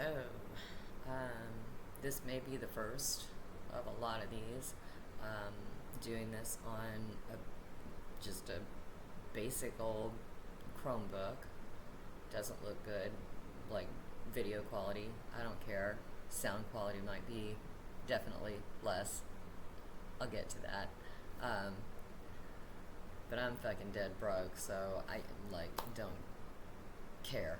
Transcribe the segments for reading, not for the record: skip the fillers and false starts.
So, this may be the first of a lot of these. Um, Doing this on just a basic old Chromebook. Doesn't look good. Like video quality, I don't care. Sound quality might be definitely less. I'll get to that. Um, but I'm fucking dead broke, so I don't care.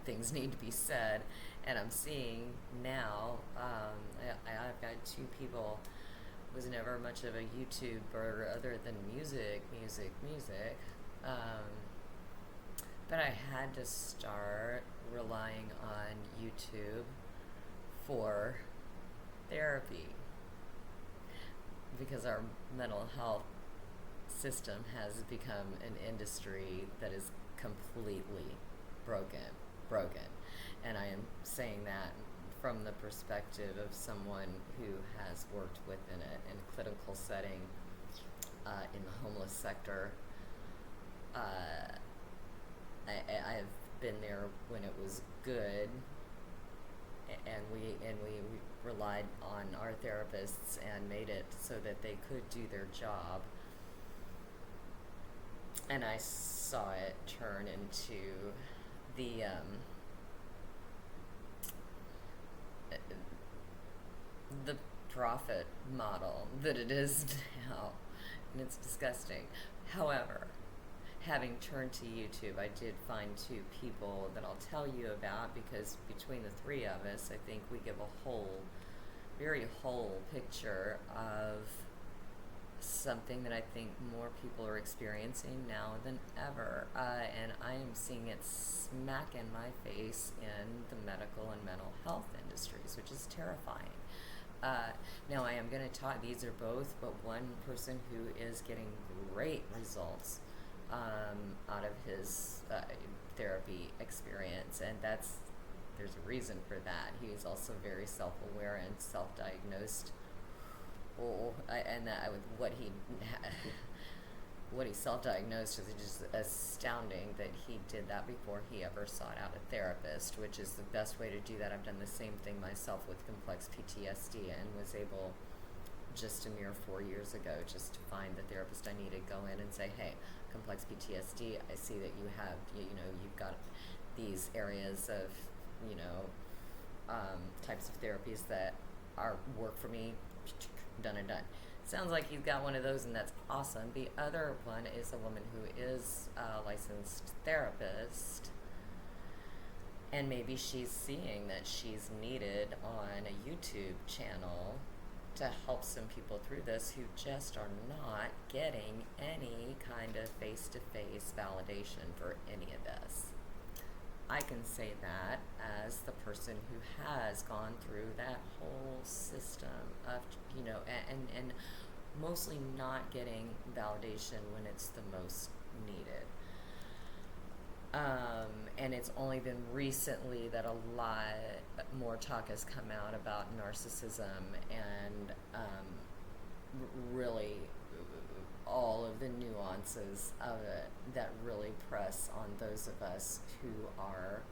Things need to be said, and I'm seeing now. I've got two people. Was never much of a YouTuber other than music. Um, but I had to start relying on YouTube for therapy because our mental health system has become an industry that is completely broken. And I am saying that from the perspective of someone who has worked within it in a clinical setting, in the homeless sector. I've been there when it was good, and we relied on our therapists and made it so that they could do their job. And I saw it turn into the the profit model that it is now, and it's disgusting. However, having turned to YouTube, I did find two people that I'll tell you about, because between the three of us, I think we give a very whole picture of something that I think more people are experiencing now than ever, and I am seeing it smack in my face in the medical and mental health industries, which is terrifying. Now I am going to talk, these are both, but one person who is getting great results out of his therapy experience, and there's a reason for that. He is also very self-aware and self-diagnosed. What he self-diagnosed is just astounding that he did that before he ever sought out a therapist, which is the best way to do that. I've done the same thing myself with complex PTSD, and was able just a mere 4 years ago just to find the therapist I needed, go in and say, hey, complex PTSD, I see that you have, you've got these areas of, types of therapies that work for me, done and done. Sounds like he's got one of those, and that's awesome. The other one is a woman who is a licensed therapist, and maybe she's seeing that she's needed on a YouTube channel to help some people through this who just are not getting any kind of face-to-face validation for any of this. I can say that as the person who has gone through that whole system of, and mostly not getting validation when it's the most needed. And it's only been recently that a lot more talk has come out about narcissism and really all of the nuances of it that really press on those of us who are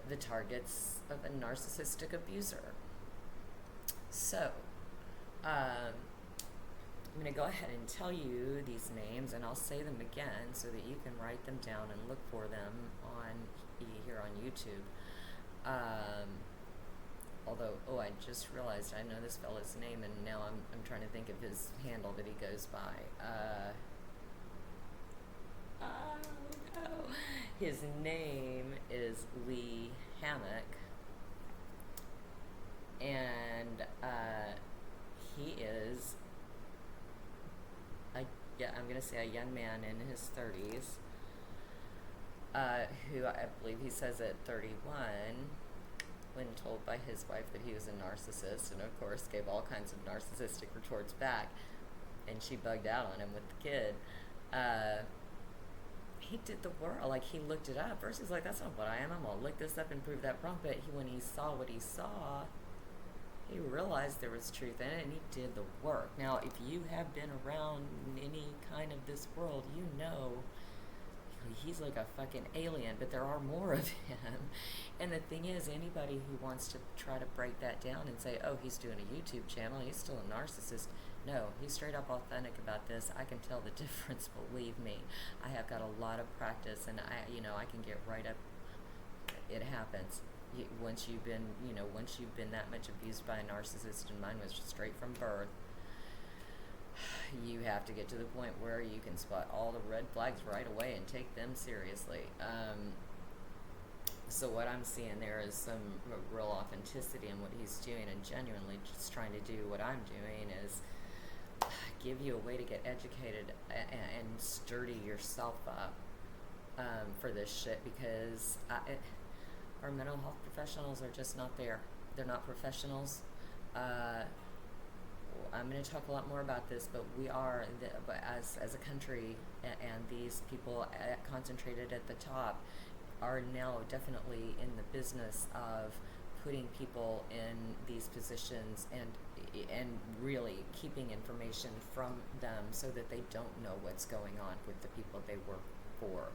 the targets of a narcissistic abuser. So, I'm going to go ahead and tell you these names, and I'll say them again so that you can write them down and look for them here on YouTube. Although, I just realized I know this fella's name, and now I'm trying to think of his handle that he goes by. No. His name is Lee Hammock, and he is I'm going to say a young man in his 30s, who I believe he says at 31, when told by his wife that he was a narcissist, and of course gave all kinds of narcissistic retorts back, and she bugged out on him with the kid. He did the world. He looked it up. First he's like, that's not what I am. I'm going to look this up and prove that wrong. But when he saw what he saw, he realized there was truth in it, and he did the work. Now, if you have been around any kind of this world, you know he's like a fucking alien, but there are more of him. And the thing is, anybody who wants to try to break that down and say, oh, he's doing a YouTube channel, he's still a narcissist. No, he's straight up authentic about this. I can tell the difference, believe me. I have got a lot of practice, and I can get right up. It happens. Once you've been that much abused by a narcissist, and mine was straight from birth, you have to get to the point where you can spot all the red flags right away and take them seriously. So what I'm seeing there is some real authenticity in what he's doing, and genuinely just trying to do what I'm doing is give you a way to get educated and sturdy yourself up for this shit, because our mental health professionals are just not there. They're not professionals. I'm going to talk a lot more about this, but we are, as a country, and these people concentrated at the top are now definitely in the business of putting people in these positions and really keeping information from them so that they don't know what's going on with the people they work for,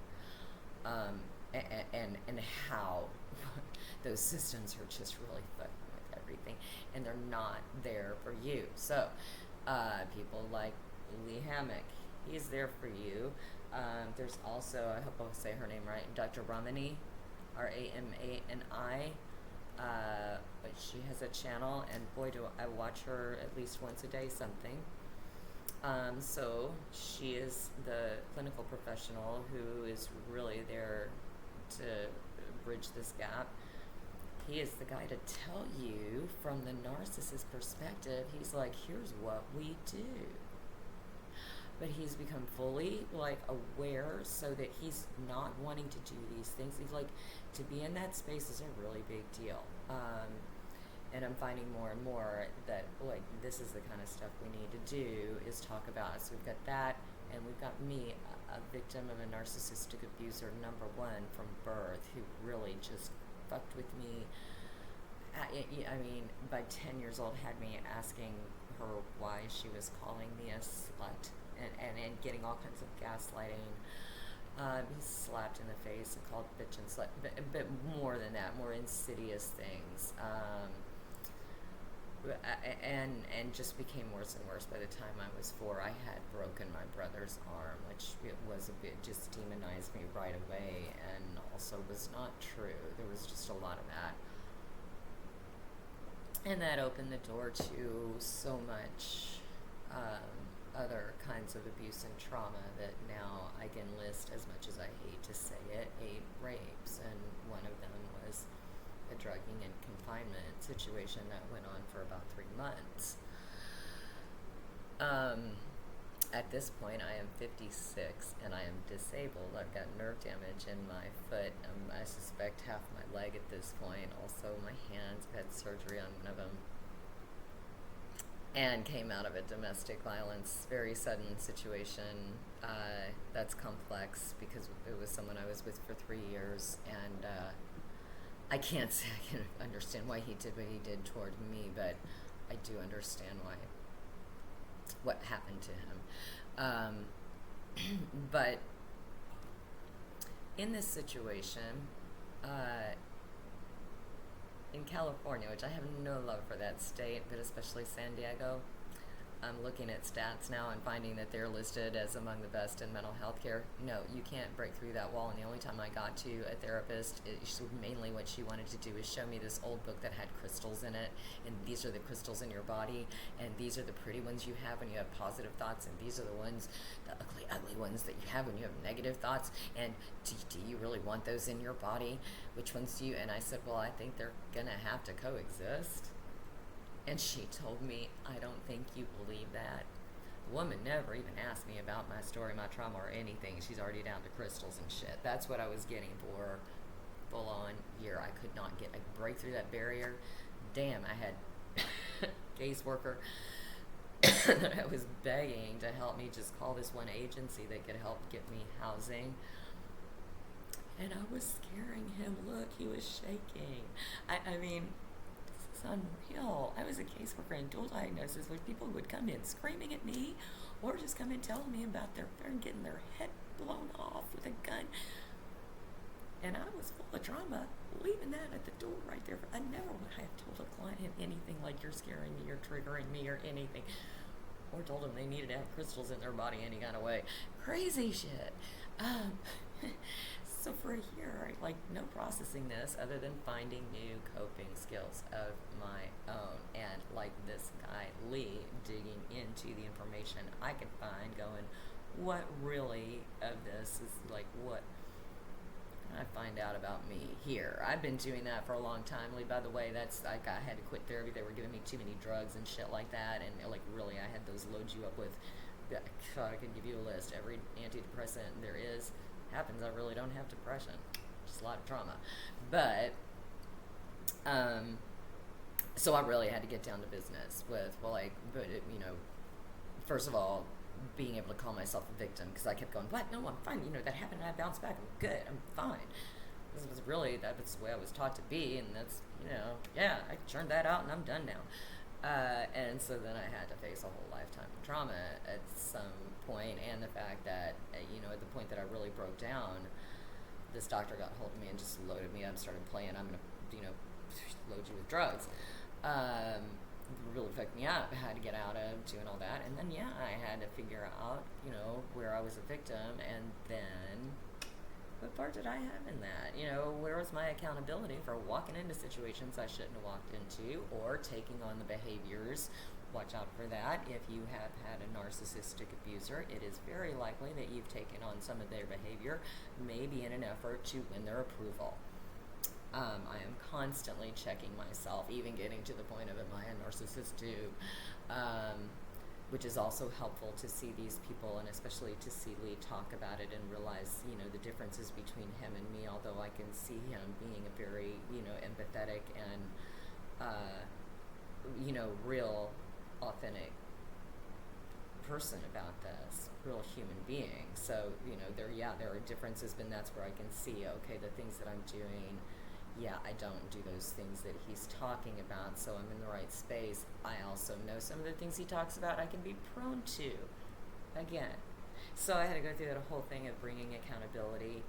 and how those systems are just really fucking with everything, and they're not there for you. So people like Lee Hammock, he's there for you. There's also, I hope I'll say her name right, Dr. Ramani, Ramani. But she has a channel, and boy, do I watch her at least once a day something. So she is the clinical professional who is really there to bridge this gap. He is the guy to tell you from the narcissist perspective. He's like, here's what we do. But he's become fully aware, so that he's not wanting to do these things. He's like, to be in that space is a really big deal. And I'm finding more and more that this is the kind of stuff we need to do, is talk about. So we've got that, and we've got me, a victim of a narcissistic abuser, number one, from birth, who really just fucked with me. I mean, by 10 years old, had me asking her why she was calling me a slut, and getting all kinds of gaslighting. He slapped in the face and called bitch and slut, but more than that, more insidious things. And just became worse and worse. By the time I was 4, I had broken my brother's arm, which just demonized me right away, and also was not true. There was just a lot of that. And that opened the door to so much other kinds of abuse and trauma that now I can list, as much as I hate to say it, 8 rapes, and one of them was a drugging and confinement situation that went on for about 3 months. At this point, I am 56 and I am disabled. I've got nerve damage in my foot. I suspect half my leg at this point. Also, my hands. I've had surgery on one of them. And came out of a domestic violence, very sudden situation. That's complex, because it was someone I was with for 3 years, and I can't say I can understand why he did what he did toward me, but I do understand what happened to him. But in this situation, in California, which I have no love for that state, but especially San Diego, I'm looking at stats now and finding that they're listed as among the best in mental health care. No, you can't break through that wall. And the only time I got to a therapist, mainly what she wanted to do is show me this old book that had crystals in it. And these are the crystals in your body. And these are the pretty ones you have when you have positive thoughts. And these are the ones, the ugly, ugly ones that you have when you have negative thoughts. And do you really want those in your body? Which ones do you? And I said, well, I think they're going to have to coexist. And she told me, I don't think you believe that. The woman never even asked me about my story, my trauma, or anything. She's already down to crystals and shit. That's what I was getting for full on year. I could not break through that barrier. Damn, I had a caseworker that I was begging to help me just call this one agency that could help get me housing. And I was scaring him. Look, he was shaking. I mean, it's unreal. I was a caseworker in dual diagnosis, where people would come in screaming at me, or just come in telling me about their getting their head blown off with a gun. And I was full of trauma, leaving that at the door right there. I never would have told a client anything like you're scaring me, you're triggering me, or anything. Or told them they needed to have crystals in their body any kind of way. Crazy shit. So for a year, like, no processing this other than finding new coping skills of my own. And like this guy, Lee, digging into the information I could find, going, what really of this is, like, what I find out about me here. I've been doing that for a long time. Lee, by the way, that's like, I had to quit therapy. They were giving me too many drugs and shit like that, and like, really, I had those load you up with. God, I could give you a list. Every antidepressant there is happens. I really don't have depression, just a lot of trauma. But so I really had to get down to business with, well, like, but it, you know, first of all, being able to call myself a victim, because I kept going, what? No, I'm fine. You know, that happened and I bounced back. I'm good. I'm fine. This was really, that's the way I was taught to be, and that's, you know, yeah, I turned that out and I'm done now. And so then I had to face a whole lifetime of trauma at some point, and the fact that, you know, at the point that I really broke down, this doctor got hold of me and just loaded me up, started playing, I'm going to, you know, load you with drugs. Really fucked me up. I had to get out of doing all that, and then yeah, I had to figure out, you know, where I was a victim, and then what part did I have in that? You know, where was my accountability for walking into situations I shouldn't have walked into, or taking on the behaviors? Watch out for that. If you have had a narcissistic abuser, it is very likely that you've taken on some of their behavior, maybe in an effort to win their approval. I am constantly checking myself, even getting to the point of, am I a narcissist too? Which is also helpful to see these people, and especially to see Lee talk about it and realize, you know, the differences between him and me, although I can see him being a very, you know, empathetic and, you know, real, authentic person about this, real human being. So, you know, there are differences, but that's where I can see, okay, the things that I'm doing, yeah, I don't do those things that he's talking about, so I'm in the right space. I also know some of the things he talks about I can be prone to, again. So I had to go through that whole thing of bringing accountability,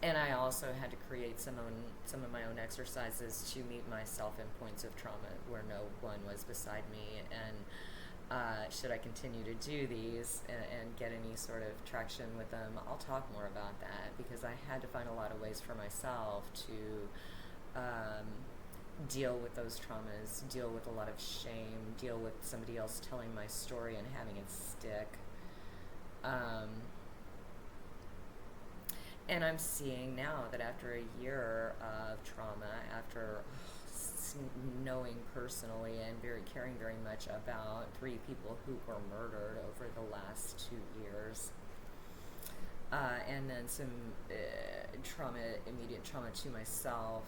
and I also had to create some of my own exercises to meet myself in points of trauma where no one was beside me, and should I continue to do these and get any sort of traction with them, I'll talk more about that, because I had to find a lot of ways for myself to deal with those traumas, deal with a lot of shame, deal with somebody else telling my story and having it stick. And I'm seeing now that after a year of trauma, after knowing personally and caring very much about 3 people who were murdered over the last 2 years, and then some immediate trauma to myself,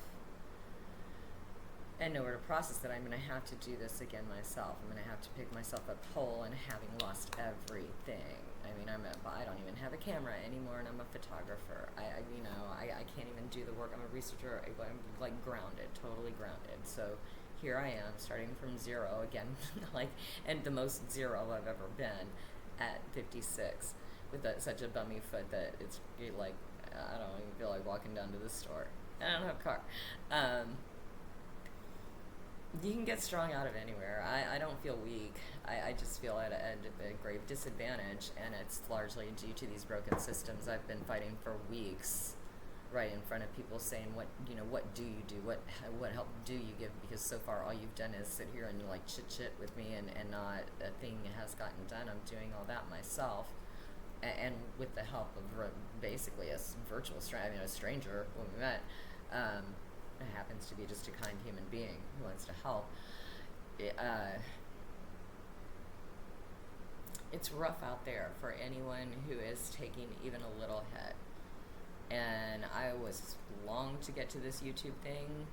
and nowhere to process that, I'm going to have to do this again myself. I'm going to have to pick myself up whole, and having lost everything. I mean, I don't even have a camera anymore, and I'm a photographer. I can't even do the work. I'm a researcher. I'm like grounded, totally grounded. So here I am, starting from zero again, like, and the most zero I've ever been at 56, with such a bummy foot that it's like, I don't even feel like walking down to the store. I don't have a car. You can get strong out of anywhere. I don't feel weak. I just feel at a grave disadvantage, and it's largely due to these broken systems I've been fighting for weeks, right in front of people, saying, what do you do? What help do you give? Because so far all you've done is sit here and like chit with me, and not a thing has gotten done. I'm doing all that myself, and with the help of basically a virtual stranger when we met. It happens to be just a kind human being who wants to help. It's rough out there for anyone who is taking even a little hit. And I was long to get to this YouTube thing,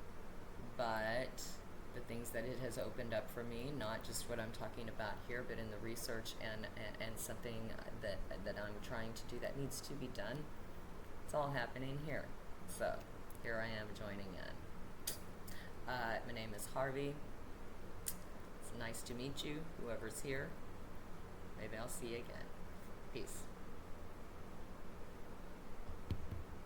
but the things that it has opened up for me, not just what I'm talking about here, but in the research and something that I'm trying to do that needs to be done, it's all happening here. So here I am joining in. My name is Harvey. It's nice to meet you, whoever's here. Maybe I'll see you again. Peace.